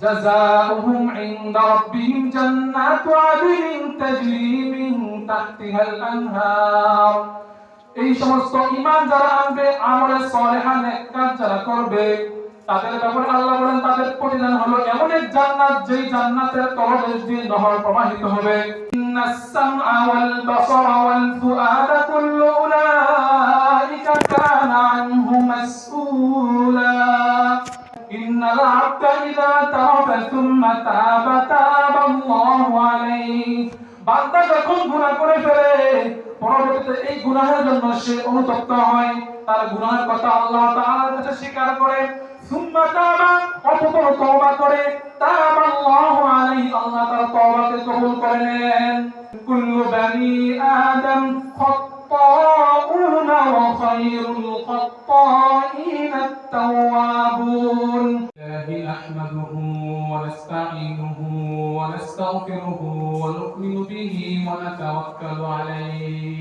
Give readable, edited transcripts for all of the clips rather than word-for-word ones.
جزاؤهم عند ربهم جنات عدن تجري من تحتها الأنهار এই সমস্ত ঈমান যারা আনবে আমলে সালেহা নেক কাজ যারা করবে তাদের ব্যাপারে আল্লাহ বলেন তাদের প্রতিদান হলো এমন এক জান্নাত যেই জান্নাতের তলদেশ দিয়ে নহর প্রবাহিত হবে ইন্নাস সামআ ওয়াল বাসারা ওয়াল ফুআদা কুল্লু উলাইকা কানা আনহু মাসউলা ইন্নাল আবদা ইযা তাওবা সুম্মা তাবা তাবাল্লাহু আলাইহি বান্দা যখন গুনাহ করে ফেলে পরবর্তীতে এই গুনাহের জন্য সে অনুতপ্ত হয় তার গুনাহের কথা আল্লাহ তাআলার কাছে স্বীকার করে সুম্মা তাবা অতঃপর তওবা করে তাবাল্লাহু আলাইহি আল্লাহ তার তওবাকে কবুল করে নেন কুল্লু বানি আদম খাত্তাউনা ওয়া খায়রুল খাত্তাইন আত-তাওয়াবুন ইলাহি আহমাদুহু ওয়া নাস্তাঈনুহু ওয়া নাস্তাগফিরুহু ওয়া নু'মিনু বিহি ওয়া নাতাওয়াক্কালু আলাইহি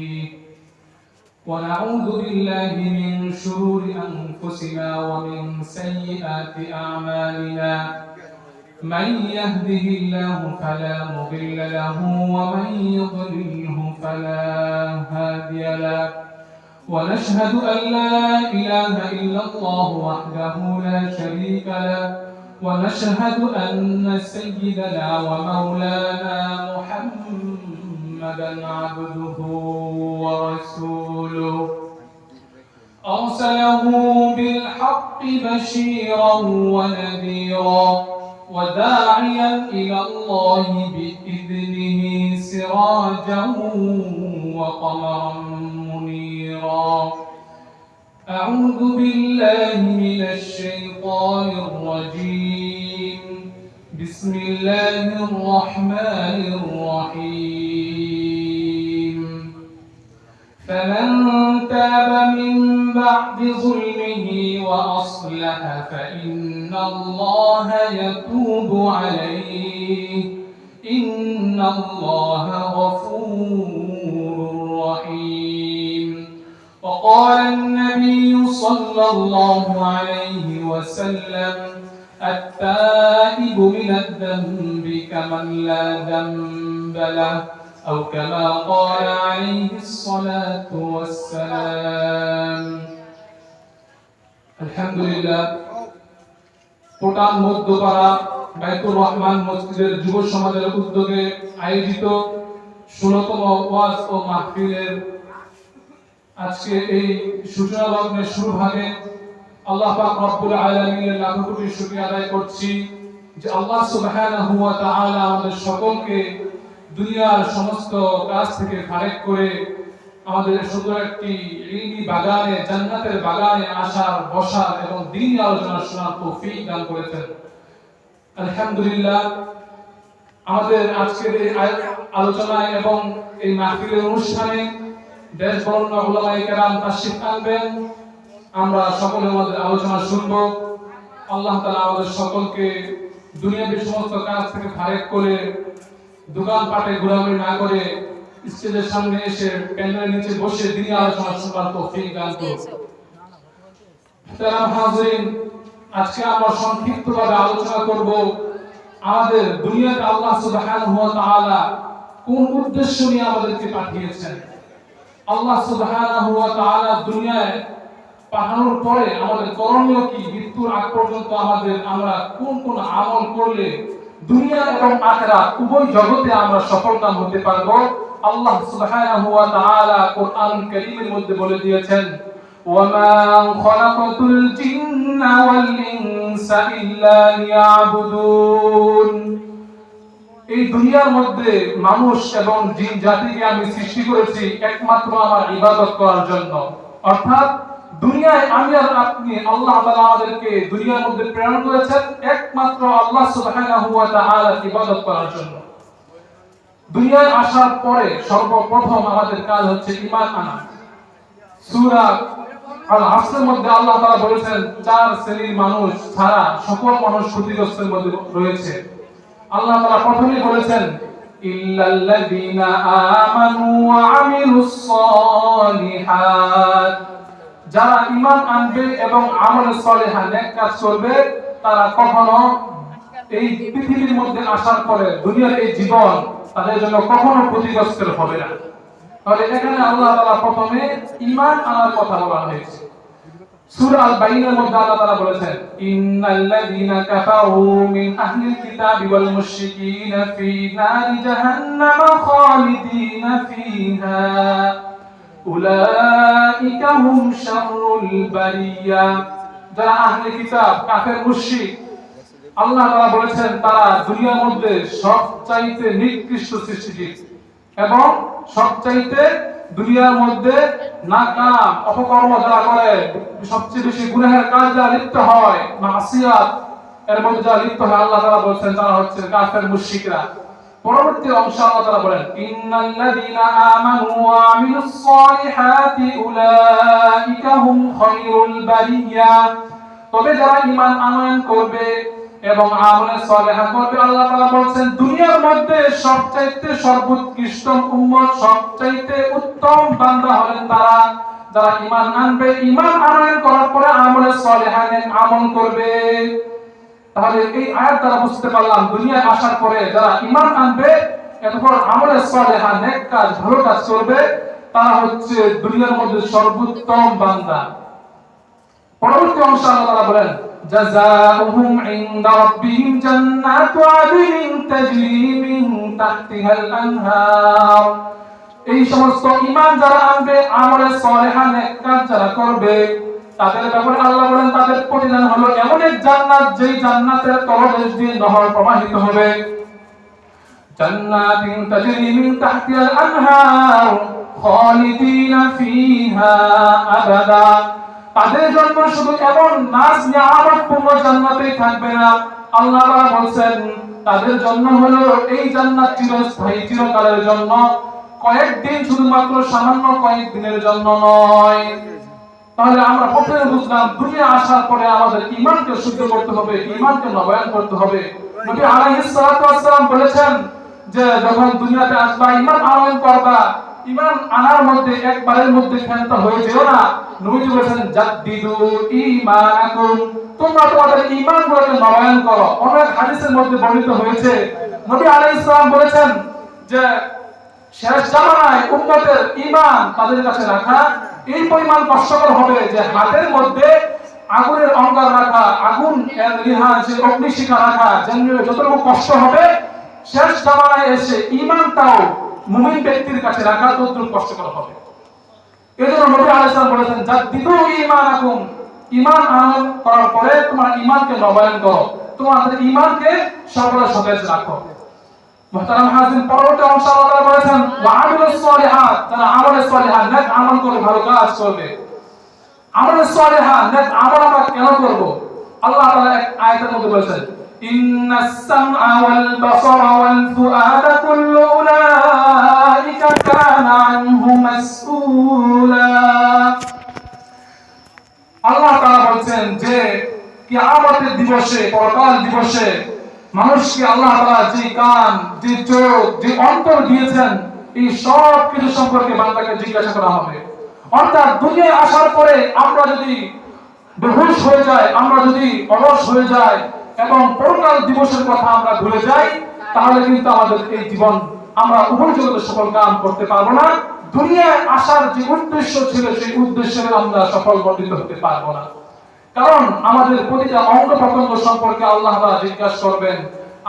ونعوذ بالله من شرور أنفسنا ومن سيئات أعمالنا من يهده الله فلا مضل له ومن يضلله فلا هادي له ونشهد أن لا إله إلا الله وحده لا شريك له ونشهد أن سيدنا ومولانا محمدا عبده ورسوله أرسله بالحق بشيرا ونذيرا وداعيا إلى الله بإذنه سراجا وقمرا منيرا أعوذ بالله من الشيطان الرجيم بسم الله الرحمن الرحيم فمن تاب من بعد ظلمه وأصلح فإن الله يتوب عليه إن الله غفور رحيم وقال النبي صلى الله عليه وسلم التائب من الذنب كمن لا ذنب له أو كما قال عليه الصلاة والسلام الحمد لله কোটান মধ্যপাড়া বাইতুর রহমান মসজিদের যুব সমাজের উদ্যোগে আয়োজিত 16তম ওয়াজ ও মাহফিলের আজকে এই সূচনা লগ্নের শুরু ভাগে আল্লাহ পাক রব্বুল আলামিনের লাখ কোটি শুকরিয়া আদায় করছি যে আল্লাহ সুবহানাহু ওয়া তাআলা আমাদের সকলকে দুনিয়ার সমস্ত কাজ থেকে ফারেক করে আমাদের সুন্দর একটি ইলমি বাগানে জান্নাতের বাগানে আসার বসার এবং দ্বীনি আলোচনা শোনার তৌফিক দান করেছেন আলহামদুলিল্লাহ আমাদের আজকের এই আলোচনায় এবং এই মাহফিলের অনুষ্ঠানে দেশ বরেণ্য উলামায়ে কেরাম তাশরীফ আনবেন আমরা সকলে আমাদের আলোচনা শুনব আল্লাহ তাআলা আমাদের সকলকে দুনিয়ার সমস্ত কাজ থেকে ফারেক করে দোকান পাটে ঘোরাঘুরি না করে স্টেজের সামনে এসে প্যান্ডেলের নিচে বসে দ্বীনি আলোচনা শোনার তৌফিক দান করুন মুহতারাম হাজিরিন আজকে আমরা সংক্ষিপ্তভাবে আলোচনা করব আমাদের দুনিয়াতে আল্লাহ সুবহানাহু ওয়া তাআলা কোন উদ্দেশ্য নিয়ে আমাদেরকে পাঠিয়েছেন আল্লাহ সুবহানাহু ওয়া তাআলা দুনিয়ায় পাঠানোর পরে আমাদের করণীয় কি মৃত্যুর আগ পর্যন্ত আমরা কোন কোন আমল করলে দুনিয়া এবং আখিরাত উভয় জগতে আমরা সফলকাম হতে পারবো আল্লাহ সুবহানাহু ওয়া তাআলা কোরআনুল কারীমের মধ্যে বলে দিয়েছেন ওয়ামা খালাকাতুল জিন্না ওয়াল ইনসা ইল্লা লিয়াবুদুন এই দুনিয়ার মধ্যে মানুষ এবং জিন জাতিকে আমি সৃষ্টি করেছি একমাত্র আমার ইবাদত করার জন্য অর্থাৎ দুনিয়ায় আমি আর আপনি আল্লাহ তাআলা আমাদেরকে দুনিয়ার মধ্যে প্রেরণ করেছেন একমাত্র আল্লাহ সুবহানাহু ওয়া তাআলার ইবাদত করার জন্য দুনিয়ায় আসার পরে সর্বপ্রথম আমাদের কাজ হচ্ছে ঈমান আনা সূরা আল আসরের মধ্যে আল্লাহ তাআলা বলেছেন চার শ্রেণীর মানুষ ছাড়া সকল মানুষ ক্ষতিগ্রস্তের মধ্যে রয়েছে আল্লাহ তাআলা প্রথমেই বলেছেন ইল্লাল্লাযীনা আমানু ওয়া আমিলুস সালিহাত যারা ঈমান আনবে এবং আমলে সালেহা নেক কাজ করবে তারা কখনো এই পৃথিবীর মধ্যে আসার পরে দুনিয়ার এই জীবন তাদের জন্য কখনো ক্ষতিগ্রস্ত হবে না। তাহলে এখানে আল্লাহ তাআলা প্রথমে ঈমান আনার কথা বলা হয়েছে। সূরা আল-বাইনের মধ্যে আল্লাহ তাআলা বলেছেন, ইন্নাল্লাযীনা কাফারু মিন আহলিল কিতাবি ওয়াল মুশরিকিনা ফী নারি জাহান্নাম খালিদিনা ফীহা উলাইকা হুম শাররুল বারিয়া। যারা আহলে কিতাব, কাফের, মুশরিক, আল্লাহ তাআলা বলেছেন তারা দুনিয়ার মধ্যে সবচাইতে নিকৃষ্ট সৃষ্টিজীব এবং সবচাইতে দুনিয়ার মধ্যে নাকাম অপকর্ম যারা করে, সবচেয়ে বেশি গুনাহের কাজ যারা লিপ্ত হয়, মাসিয়াত এর মধ্যে যারা লিপ্ত হয়, আল্লাহ তাআলা বলেছেন তারা হচ্ছে কাফের, মুশরিকরা। পরবর্তী অংশে আল্লাহ তাআলা বলেন, ইন্নাল্লাযীনা আমানু ওয়া আমিলুস সালিহাতি উলাইকা হুম খায়রুল বারিয়া। তবে যারা ঈমান আনয়ন করবে এবং আমলে সালেহা করবে, আল্লাহ তাআলা বলেন দুনিয়ার মধ্যে সবচাইতে সর্বোৎকৃষ্ট উম্মত, সবচাইতে উত্তম বান্দা হলেন তারা যারা ঈমান আনবে, ঈমান আনয়ন করার পরে আমলে সালেহা আমল করবে। তাহলে এই আয়াত দ্বারা বুঝতে পারলাম দুনিয়ায় আসার পরে যারা ঈমান আনবে, এরপর আমলে সালেহা নেক কাজ, ভালো কাজ করবে, তারা হচ্ছে দুনিয়ার মধ্যে সর্বোত্তম বান্দা। পরবর্তী অংশে আল্লাহ তাআলা বলেন, জাযাউহুম ইনদা রাব্বিহিম জান্নাতু আদনিন তাজরি মিন তাহতিহাল আনহার। এই সমস্ত ঈমান যারা আনবে, আমলে সালেহা নেক কাজ যারা করবে, তাদের ব্যাপারে আল্লাহ বলেন তাদের প্রতিদান হলো এমন এক জান্নাত, যেই জান্নাতের তলদেশ দিয়ে নহর প্রবাহিত হবে। জান্নাতিন তাজরি মিন তাহতিহাল আনহার খালিদিনা ফীহা আবাদা। তাদের জন্য শুধু এমন নাজ নিয়ামত পূর্ণ জান্নাতেই থাকবে না, আল্লাহ তাআলা বলেন তাদের জন্য হলো এই জান্নাত চিরস্থায়ী, চিরকালের জন্য, কয়েকদিন, শুধুমাত্র সামান্য কয়েকদিনের জন্য নয়। তাহলে আমরা প্রথমে বুঝলাম দুনিয়া আসার পরে আমাদের ঈমানকে শুদ্ধ করতে হবে, ঈমানকে নবায়ন করতে হবে। নবী আলাইহিস সালাতু ওয়াস সালাম বলেছেন যে যখন দুনিয়াতে আসবা ঈমান আনয়ন করবা, ঈমান আনার মধ্যে একবারের মধ্যে ক্ষান্ত হয়ে যেও না। নবী বলেছেন জাদ্দিদু ঈমানাকুম, তোমরা তোমাদের ঈমানগুলোকে নবায়ন করো। অনেক হাদিসের মধ্যে বর্ণিত হয়েছে নবী আলাইহিস সালাম বলেছেন যে শেষ জামানায় উম্মতের ঈমান তাদের কাছে রাখা এই পরিমাণ কষ্টকর হবে যে হাতের মধ্যে আগুনের অঙ্গার রাখা, আগুন এর রিহা, যে অগ্নিশিখা রাখা, যতটুকু কষ্ট হবে, শেষ জামানায় এসে ঈমানটাও মুমিন ব্যক্তির কাছে রাখা ততটুকু কষ্টকর হবে। এজন্য নবী আলাইহিস সালাম বলেছেন জাদ্দিদু ঈমানাকুম, ঈমান আনয়ন করার পরে তোমার ঈমানকে নবায়ন করো, তোমাদের ঈমানকে সর্বদা সতেজ রাখো। মুহতারাম হাজির, পরবর্তী অংশ আল্লাহ তাআলা বলেছেন ওয়া আমিলুস সালিহাত, যারা আমলে সালিহা নেক আমল করে, ভালো কাজ করবে। আমলে সালিহা নেক আমল আমরা কেন করব? আল্লাহ তাআলা এক আয়াতের মধ্যে বলেছেন, ইন্নাস সামআ ওয়াল বাসারা ওয়াল ফুআদা কুল্লু উলাইকা কানা আনহু মাসউলা। আল্লাহ তাআলা বলেন যে কিয়ামতের দিবসে, পরকাল দিবসে মানুষকে আল্লাহ তাআলা যে কান, যে চোখ, যে অন্তর দিয়েছেন, এই সব কিছু সম্পর্কে বান্দাকে জিজ্ঞাসা করা হবে। অর্থাৎ দুনিয়ায় আসার পরে আমরা যদি বেহুশ হয়ে যাই, আমরা যদি অলস হয়ে যাই এবং পরকাল দিবসের কথা আমরা ভুলে যাই, তাহলে কিন্তু আমাদের এই জীবন আমরা উভয় জগতে সফল কাম করতে পারবো না। দুনিয়ায় আসার যে উদ্দেশ্য ছিল, সেই উদ্দেশ্যে আমরা সফল বর্ধিত হতে পারবো না। কারণ আমাদের প্রতিটা অঙ্গ প্রত্যঙ্গ সম্পর্কে আল্লাহ তাআলা জিজ্ঞাসা করবেন,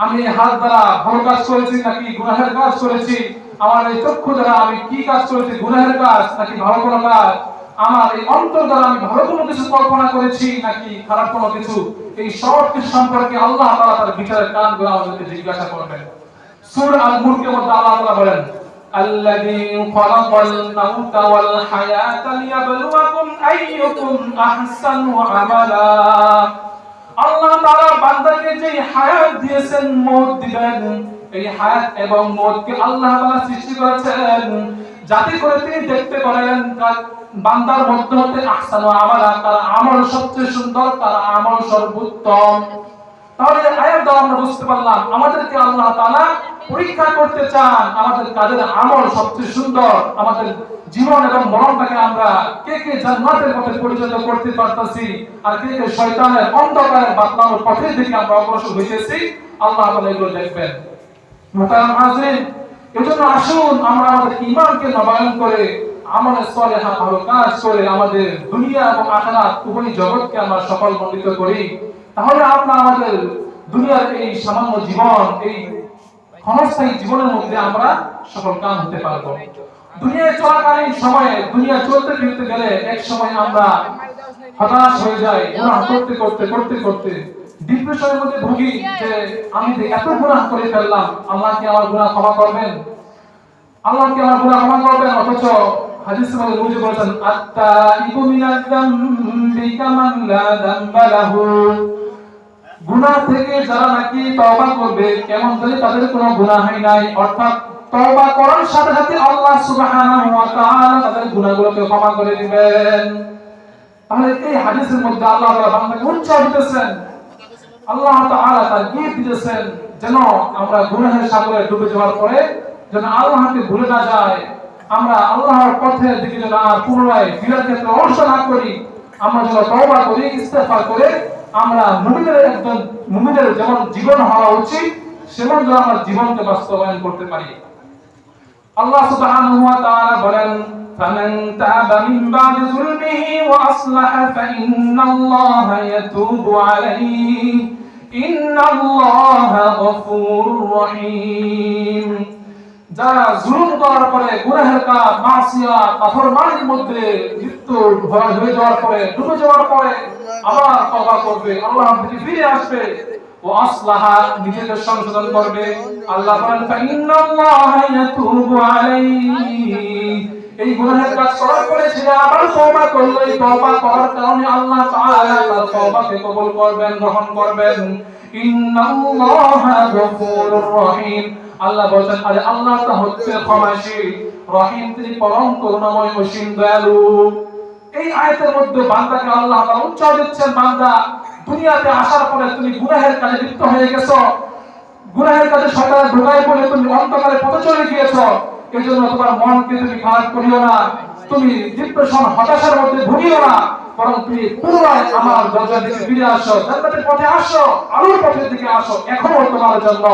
আমি হাত দ্বারা ভালো কাজ করেছি নাকি গুনাহের কাজ করেছি, আমার এই চক্ষু দ্বারা আমি কি কাজ করেছি, গুনাহের কাজ নাকি ভালো কোনো কাজ, আমার এই অন্তর দ্বারা আমি ভালো কোনো কিছু কল্পনা করেছি নাকি খারাপ কোনো কিছু, এই সব কিছু সম্পর্কে আল্লাহ তাআলা তার বিচারের কান করে আমাদেরকে জিজ্ঞাসা করবেন। সূরা আল-মুলকের মধ্যে আল্লাহ তাআলা বলেন, الذي خلق الموت والحياة ليبلوكم أيكم أحسن عملا। আল্লাহ তাআলা বান্দাকে যে হায়াত দিয়েছেন, মওত দিবেন, এই হায়াত এবং মওতকে আল্লাহ তাআলা সৃষ্টি করেছেন যাতে করে তিনি দেখতে পারেন বান্দার মধ্যে হতে আহসানু আমালা, তার আমল সবচেয়ে সুন্দর, তার আমল সর্বোত্তম। তাহলে আয়াত দ্বারা আমরা বুঝতে পারলাম আমাদেরকে আল্লাহ তাআলা পরীক্ষা করতে চান আমাদের কাজের আমল সবচেয়ে সুন্দর, আমাদের জীবন এবং মরণটাকে আমরা কে কে জান্নাতের পথে পরিচালিত করতে পারতেছি আর কে কে শয়তানের অন্ধকারের বাতলানোর পথের দিকে আমরা অগ্রসর হইতেছি। আল্লাহ তাআলা এগুলো দেখবেন। মুহতারাম হাজিরিন, এজন্য আসুন আমরা আমাদের ঈমানকে নবায়ন করে আমলে সালেহা ভালো কাজ করে আমাদের দুনিয়া এবং আখিরাত উভয় জগৎকে আমরা সফলমণ্ডিত করি। তাহলে আমরা আমাদের দুনিয়ার এই সামান্য জীবন, এই ক্ষণস্থায়ী জীবনের মধ্যে আমরা সফল কাম হতে পারবো। দুনিয়ায় চলাকালীন সময়ে দুনিয়া চলতে ফিরতে গেলে এক সময় আমরা হতাশ হয়ে যাই, গুনাহ করতে করতে করতে করতে ডিপ্রেশনের মধ্যে ভুগি যে আমি যে এত গুনাহ করে ফেললাম, আল্লাহ কি আমার গুনাহ ক্ষমা করবেন? আল্লাহ কি আমার গুনাহ ক্ষমা করবেন? অথচ হাদিসে নবী বলেছেন আত-তাইবু মিনাজ যামবি কামান লা যামবা লাহু, গুনাহ থেকে যারা নাকি তওবা করবে কেমন যদি তাদের কোনো গুনাহই নাই। অর্থাৎ তওবা করার সাথে সাথে আল্লাহ সুবহানাহু ওয়া তাআলা তাদের গুনাহগুলোকে ক্ষমা করে দিবেন। তাহলে এই হাদিসের মধ্যে আল্লাহ তাআলা বান্দাকে উৎসাহ দিতেছেন, আল্লাহ তাআলা তাগীদ দিতেছেন যেন আমরা গুনাহের সাগরে ডুবে যাওয়ার পরে যেন আল্লাহকে ভুলে না যায়, আমরা আল্লাহর পথের দিকে যেন আর পুনরায় ফিরার ক্ষেত্রে অলস না করি, আমরা যেন তওবা করি, ইস্তেগফার করে আমরা মুমিনের যেমন জীবন হওয়া উচিত সেমন যেন আমরা জীবনকে বাস্তবায়ন করতে পারি। আল্লাহ সুবহানাহু ওয়া তাআলা বলেন ফামান তাবা মিন বাদি যুলমিহি ওয়া আসলাহা ফাইন্নাল্লাহা ইয়াতুবু আলাইহি ইন্নাল্লাহা গফুরুর রহিম। যারা জুলুম করার পরে গুনাহের কাজ মাসিয়াত নাফরমানির মধ্যে লিপ্ত হয়ে যাওয়ার পরে ডুবে যাওয়ার পরে আবার তওবা করবে, আল্লাহর দিকে ফিরে আসবে, ও আসলাহা নিজেকে সংশোধন করবে, আল্লাহ বলেন ফাইন্নাল্লাহা ইয়াতুবু আলাইহি, এই গুনাহের কাজ করার পরে সে আবার তওবা করলো, এই তওবা করার কারণে আল্লাহ তাআলা তার তওবাকে কবুল করবেন, গ্রহণ করবেন। ইন্নাল্লাহা গফুরুর রহিম, আল্লাহ বলেন আরে আল্লাহ তা হচ্ছে ক্ষমাশীল, রহিম তিনি পরম করুণাময় অসীম দয়ালু। এই আয়াতের মধ্যে বান্দাকে আল্লাহ তাআলা উৎসাহ দিচ্ছেন, বান্দা দুনিয়াতে আসার পরে তুমি গুনাহের কাজে লিপ্ত হয়ে গেছো, গুনাহের কাজে শয়তানের ধোঁকায় পড়ে তুমি অন্ধকারে পথে চলে গিয়েছো, এজন্য তোমার মনকে তুমি খারাপ করিও না, তুমি ডিপ্রেশন হতাশার মধ্যে ভুগিও না, বরং তুমি পুনরায় আমার দরজার দিকে ফিরে আসো, জান্নাতের পথে আসো, আলোর পথের দিকে আসো। এখনো তোমার জন্য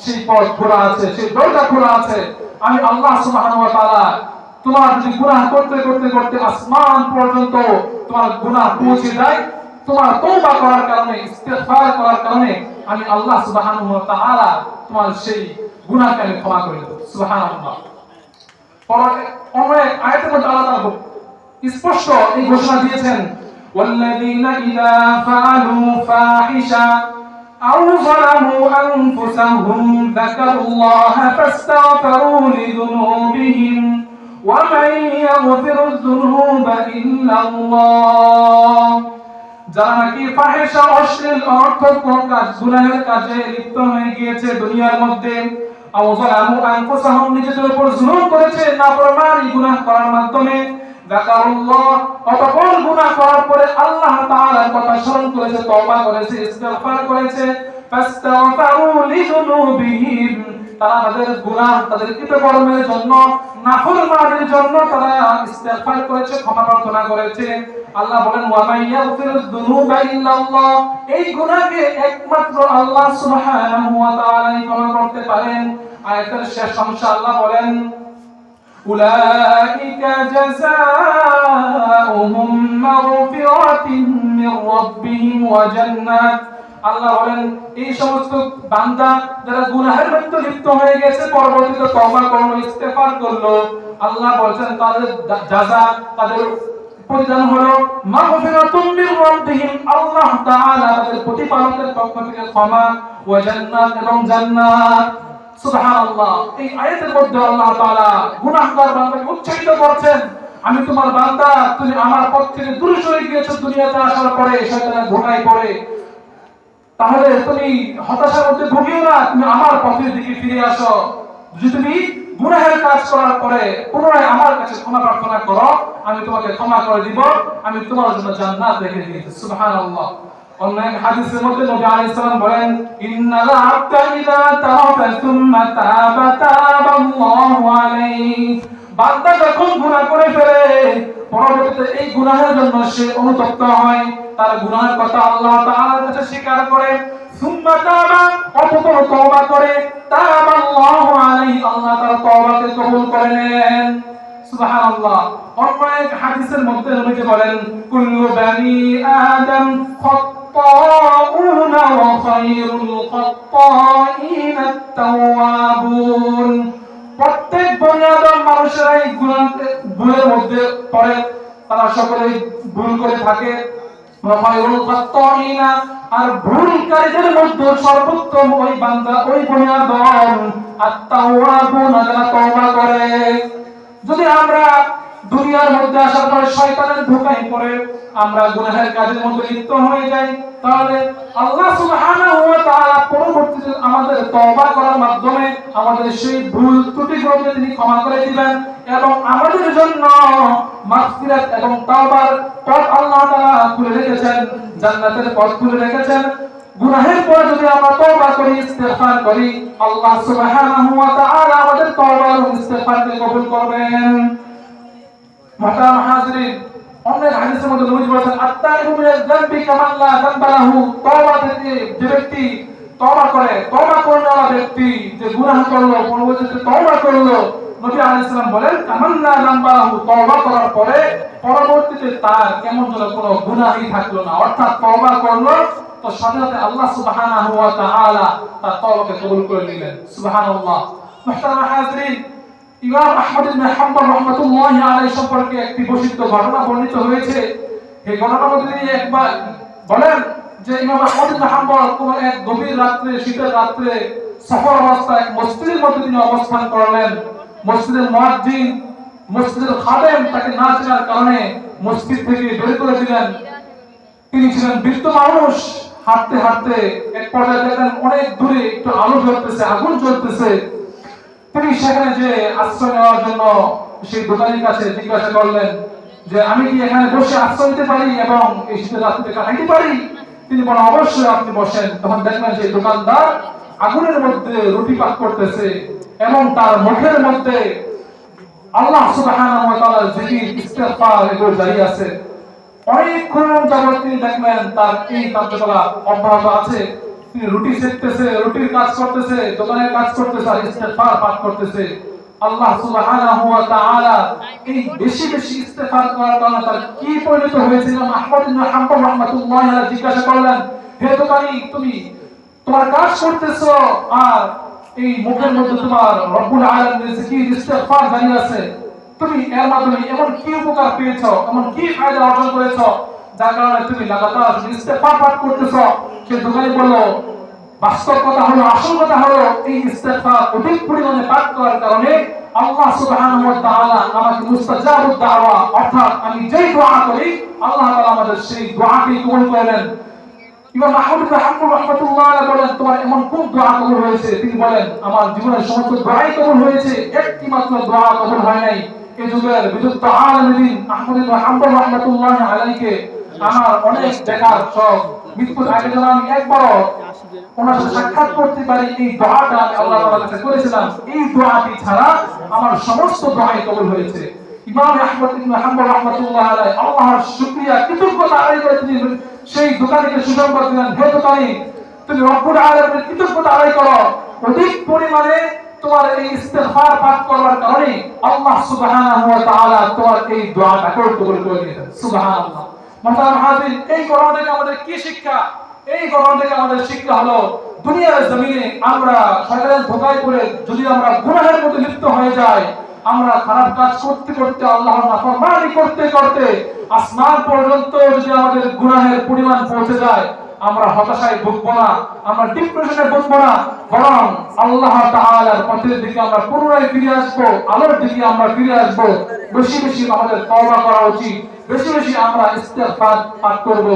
সেই পথ খোলা আছে, সেই দরজা খোলা আছে। আমি আল্লাহ সুবহানাহু ওয়া তাআলা তোমার যদি গুনাহ করতে করতে করতে আসমান পর্যন্ত তোমার গুনাহ পৌঁছে যায়, তোমার তওবা করার কারণে, ইস্তিগফার করার কারণে আমি আল্লাহ সুবহানাহু ওয়া তাআলা তোমার সেই গুনাহকে আমি ক্ষমা করে দেব। সুবহানাল্লাহ। পরে অনেক আয়াতের মধ্যে আল্লাহ তাআলা স্পষ্ট এই ঘোষণা দিয়েছেন, ওয়াল্লাযীনা ইযা ফাআলু ফাহিশা আও যালামু আনফুসাহুম যাকারুল্লাহা ফাস্তাগফিরু লিযুনুবিহিম ওয়া মান ইয়াগফিরুয যুনুবা ইল্লাল্লাহ। যারা নাকি ফাহিশা অশ্লীল অনর্থক কাজ গুনাহের কাজে লিপ্ত হয়ে গিয়েছে দুনিয়ার মধ্যে, আও যালামু আনফুসাহুম নিজেদের উপর জুলুম করেছে নাফরমানি গুনাহ করার মাধ্যমে, যাকারুল্লাহ অতঃপর গুনাহ করার পরে আল্লাহ তাআলার কথা স্মরণ করেছে, তওবা করেছে, ইস্তিগফার করেছে, ফাস্তাগফিরু লিযুনুবিহিম, তারা তাদের গুনাহ তাদের কৃতকর্মের জন্য নাফরমানির জন্য তারা ইস্তিগফার করেছে, ক্ষমা প্রার্থনা করেছে। আল্লাহ বলেন ওয়া মান ইয়াগফিরুয যুনুবা ইল্লাল্লাহ, এই গুনাহকে একমাত্র আল্লাহ সুবহানাহু ওয়া তাআলাই ক্ষমা করতে পারেন। আয়াতের শেষ অংশে আল্লাহ বলেন উলাইকা জাযাউহুম মাগফিরাতুম মির রাব্বিহিম ওয়া জান্নাত। আল্লাহ বলেন এই সমস্ত বান্দা যারা গুনাহের মধ্যে লিপ্ত হয়ে গেছে, পরবর্তীতে তওবা করলো, ইস্তিগফার করলো, আল্লাহ বলেন তাদের জাযা, তাদের প্রতিদান হলো মাগফিরাতুম মির রাব্বিহিম, আল্লাহ তাআলা তাদের প্রতিপালকের পক্ষ থেকে ক্ষমা, ওয়া জান্নাত এবং জান্নাত। সুবহানাল্লাহ। এই আয়াতের মধ্যে আল্লাহ তাআলা গুনাহগার বান্দাকে উৎসাহিত করছেন, আমি তোমার বান্দা, তুমি আমার পথ থেকে দূরে সরে গিয়েছো দুনিয়াতে আসার পরে শয়তানের ধোঁকায় পড়ে, তাহলে তুমি হতাশার মধ্যে ভুগিও না, তুমি আমার পথের দিকে ফিরে আসো। যদি তুমি গুনাহের কাজ করার পরে পুনরায় আমার কাছে ক্ষমা প্রার্থনা করো, আমি তোমাকে ক্ষমা করে দিব, আমি তোমার জন্য জান্নাত রেখে দিয়েছি। সুবহানাল্লাহ। অন্য এক হাদিসের মধ্যে নবী আলাইহিস সালাম বলেন ইন্নাল আবদা ইযা তাওবা সুম্মা তাবা তাবাল্লাহু আলাইহি, বান্দা যখন গুনাহ করে ফেলে পরবর্তীতে এই গুনাহের জন্য সে অনুতপ্ত হয়, তার গুনাহের কথা আল্লাহ তাআলার কাছে স্বীকার করে, সুম্মা তাবা, অতঃপর তওবা করে, তাবাল্লাহু আলাইহি, আল্লাহ তার তওবাকে কবুল করে নেন। সুবহানাল্লাহ। অন্য এক হাদিসের মধ্যে নবীজি বলেন, কুল্লু বানি আদম খাত্তাউনা ওয়া খায়রুল খাত্তাইন আত-তাওয়াবুন। প্রত্যেক বনি আদম মানুষেরাই ভুলের মধ্যে পড়ে, তারা সকলেই ভুল করে থাকে। ওয়া খায়রুল খাত্তাইনা, আর ভুলকারীদের মধ্যে সর্বোত্তম ওই বান্দা, ওই বনি আদম আত-তাওয়াবুন, যারা তওবা করে। যদি আমরা দুনিয়ার মধ্যে আসার পরে শয়তানের ধোঁকায় পড়ে আমরা গুনাহের কাজের মধ্যে লিপ্ত হয়ে যাই, তাহলে আল্লাহ সুবহানাহু ওয়া তাআলা পরবর্তীতে আমাদের তওবা করার মাধ্যমে আমাদের সেই ভুল ত্রুটিগুলোকে তিনি ক্ষমা করে দিবেন এবং আমাদের জন্য মাগফিরাত এবং তওবার পথ আল্লাহ তাআলা খুলে রেখেছেন, জান্নাতের পথ খুলে রেখেছেন। গুনাহের পর যদি আমরা তওবা করি, ইস্তিগফার করি, আল্লাহ সুবহানাহু ওয়া তাআলা আমাদের তওবা এবং ইস্তিগফারকে কবুল করবেন। মুহতারাম হাজিরিন, অনেক হাদিসের মধ্যে নবী বলেছেন, আত-তাইবু মিনাল যামবি কামান লা যামবা লাহু। তওবা থেকে যে ব্যক্তি তওবা করে, তওবা করার ব্যক্তি যে গুনাহ করলো, পরবর্তীতে তওবা করলো, নবী আলাইহিস সালাম বলেন, কামান লা যামবা লাহু, তওবা করার পরে পরবর্তীতে তার কেমন যেন কোনো গুনাহই থাকলো না। অর্থাৎ তওবা করলো তো সাথে সাথে আল্লাহ সুবহানাহু ওয়া তাআলা তার তওবাকে কবুল করে নিলেন। সুবহানাল্লাহ। মুহতারাম হাজিরিন, ইমাম আহমদ ইবনে হাম্বল রাহমাতুল্লাহি আলাইহি সম্পর্কে একটি প্রসিদ্ধ ঘটনা বর্ণিত হয়েছে। এই ঘটনার মধ্যে তিনি একবার বলেন যে ইমাম আহমদ ইবনে হাম্বল কোন এক গভীর রাত্রে, শীতের রাত্রে সফর অবস্থায় এক মসজিদের মধ্যে তিনি অবস্থান করলেন। মসজিদের মুয়াজ্জিন, মসজিদের খাদেম তাকে না চেনার কারণে মসজিদ থেকে বের করে দিলেন। তিনি ছিলেন বৃদ্ধ মানুষ, হাঁটতে হাঁটতে এক পর্যায়ে দেখলেন অনেক দূরে একটু আলো জ্বলতেছে, আগুন জ্বলতেছে। তিনি সেখানে যে আশ্রয় নেওয়ার জন্য সেই দোকানের কাছে জিজ্ঞাসা করলেন যে আমি কি এখানে বসে আশ্রয় নিতে পারি এবং এই শীতের রাত্রিতে কাটাইতে পারি? তিনি বলেন অবশ্যই আপনি বসেন। তখন দেখলেন সেই দোকানদার আগুনের মধ্যে রুটি পাক করতেছে এবং তার মুখের মধ্যে আল্লাহ সুবহানাহু ওয়া তাআলার জিকির, ইস্তিগফার এগুলো জারি আছে। অনেকক্ষণ যাবত তিনি দেখলেন তার এই কার্যকলাপ অব্যাহত আছে। তিনি রুটি সেকতেছে, রুটির কাজ করতেছে, দোকানের কাজ করতেছে আর ইস্তিগফার পাঠ করতেছে। আল্লাহ সুবহানাহু ওয়া তাআলা এই বেশি বেশি ইস্তিগফার করার কারণে তার কি পরিণত হয়েছে? ইমাম আহমদ ইবনে হাম্বল রাহমাতুল্লাহি আলাইহি জিজ্ঞাসা করলেন, হে দোকানি, তুমি তোমার কাজ করতেছো আর এই মুখের মধ্যে তোমার রব্বুল আলামিনের জিকির, ইস্তিগফার জারি আছে, তুমি এর মাধ্যমে এমন কি উপকার পেয়েছো, এমন কি ফায়দা অর্জন করেছো যার কারণে তুমি লাগাতার ইস্তিগফার পাঠ করতেছো? সে দোকানি বলল, বাস্তব কথা হলো, আসল কথা হলো এই ইস্তিগফার অধিক পরিমাণে পাঠ করার কারণে আল্লাহ সুবহানাহু ওয়া তাআলা আমাকে মুস্তাজাবুদ দাওয়া, অর্থাৎ আমি যেই দোয়া করি আল্লাহ তাআলা আমাদের সেই দোয়াকে কবুল করে নেন। ইমাম আহমদ ইবনে হাম্বল রাহমাতুল্লাহি আলাইহি বলেন, তোমার এমন কোন দোয়া কবুল হয়েছে? তিনি বলেন, আমার জীবনের সমস্ত দোয়াই কবুল হয়েছে, একটি মাত্র দোয়া কবুল হয় নাই। এই যুগের বিদ্যুৎ আলমিন আহমদ ইবনে হাম্বল রাহমাতুল্লাহি আলাইহিকে আমার অনেক দেখার শখ। মৃত্যুর আগে যেন আমি একবারও ওনার সাথে সাক্ষাৎ করতে পারি, এই দোয়াটা আমি আল্লাহ তাআলার কাছে করেছিলাম। এই দোয়াটি ছাড়া আমার সমস্ত দোয়াই কবুল হয়েছে। ইমাম আহমদ ইবনে হাম্বল রাহমাতুল্লাহি আলাইহি আল্লাহর শুকরিয়া, কৃতজ্ঞতা আদায় করে তিনি সেই দোকানিকে সুসংবাদ দিলেন, হে দোকানি, তুমি রব্বুল আলামিনের কৃতজ্ঞতা আদায় করো, অধিক পরিমাণে তোমার এই ইস্তিগফার পাঠ করার কারণে আল্লাহ সুবহানাহু ওয়া তাআলা তোমার এই দোয়াটা কবুল করে নিলেন। সুবহানাল্লাহ। মুহতারাম হাজির, এই ঘটনা থেকে আমাদের কি শিক্ষা? এই ঘটনা থেকে আমাদের শিক্ষা হলো, দুনিয়ার জমিনে আমরা শয়তানের ধোঁকায় পড়ে যদি আমরা গুনাহের মধ্যে লিপ্ত হয়ে যাই, আমরা খারাপ কাজ করতে করতে, আল্লাহর নাফরমানি করতে করতে আসমান পর্যন্ত যদি আমাদের গুনাহের পরিমাণ পৌঁছে যায়, আমরা হতাশায় ভুগবো না, আমরা ডিপ্রেশনে ভুগবো না, বরং আল্লাহ তাআলার পথের দিকে আমরা পুনরায় ফিরে আসবো, আলোর দিকে আমরা ফিরে আসবো। বেশি বেশি আমাদের তওবা করা উচিত, বেশি বেশি আমরা ইস্তিগফার পাঠ করব।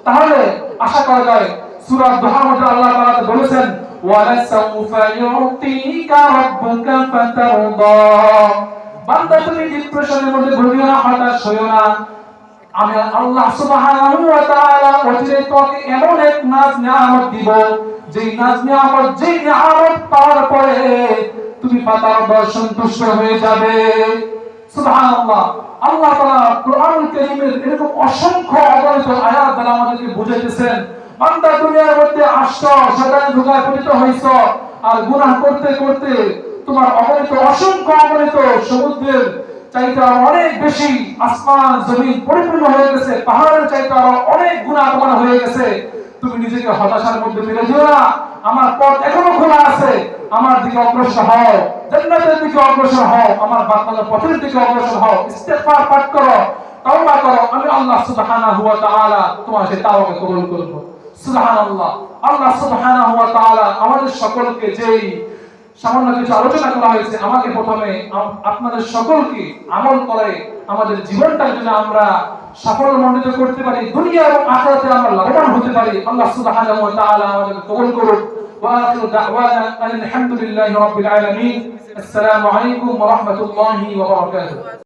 তাহলে আশা করা যায় সূরা দুহার মধ্যে আল্লাহ তাআলা বলেছেন, ওয়ালা সাউফা ইউতিকা রাব্বুকা ফাতারদা। বান্দা, তুমি ডিপ্রেশনের মধ্যে ভুগিও না, হতাশ হইও না। আমি আল্লাহ সুবহানাহু ওয়া তাআলা অচিরে তোমাকে এমন এক নাজ নিয়ামত দিব, যেই নাজ নিয়ামত, যেই নিয়ামত পাওয়ার পরে তুমি ফাতারদা, সন্তুষ্ট হয়ে যাবে। সুবহানাল্লাহ। আল্লাহ তাআলা কোরআনুল কারীমের এরকম অসংখ্য অগণিত আয়াত দ্বারা আমাদেরকে বুঝাইতেছেন, বান্দা দুনিয়ার মধ্যে আসছো, শয়তানের ধোঁকায় পতিত হইছো, আর গুনাহ করতে করতে তোমার অগণিত অসংখ্য অগণিত সমুদ্রের চাইতে আরো অনেক বেশি আসমান জমিন পরিপূর্ণ হয়ে গেছে, পাহাড়ের চাইতে আরো অনেক গুনাহ তোমার হয়ে গেছে। তুমি নিজেকে হতাশার মধ্যে ফেলে দিও না, আমার পথ এখনো খোলা আছে, আমার দিকে অগ্রসর হও, জান্নাতের দিকে অগ্রসর হও, আমার বান্দার পথের দিকে অগ্রসর হও, ইস্তেগফার পাঠ করো, তাওবা করো, আমি আল্লাহ সুবহানাহু ওয়া তাআলা তোমার সেই তাওবাকে কবুল করব। সুবহানাল্লাহ। আল্লাহ সুবহানাহু ওয়া তাআলা আমাদের সকলকে যেই সামান্য কিছু আলোচনা করা হয়েছে, আমাকে প্রথমে আপনাদের সকলকে আমল করে আমাদের জীবনটা যেন আমরা সাফল্যমণ্ডিত করতে পারি, দুনিয়া এবং আখিরাতে আমরা লাভবান হতে পারি। আল্লাহ সুবহানাহু ওয়া তাআলা আমাদেরকে কবুল করুন। ওয়া আখিরু দাওয়ানা আলহামদুলিল্লাহি রাব্বিল আলামিন। আসসালামু আলাইকুম ওয়া রাহমাতুল্লাহি ওয়া বারাকাতুহু।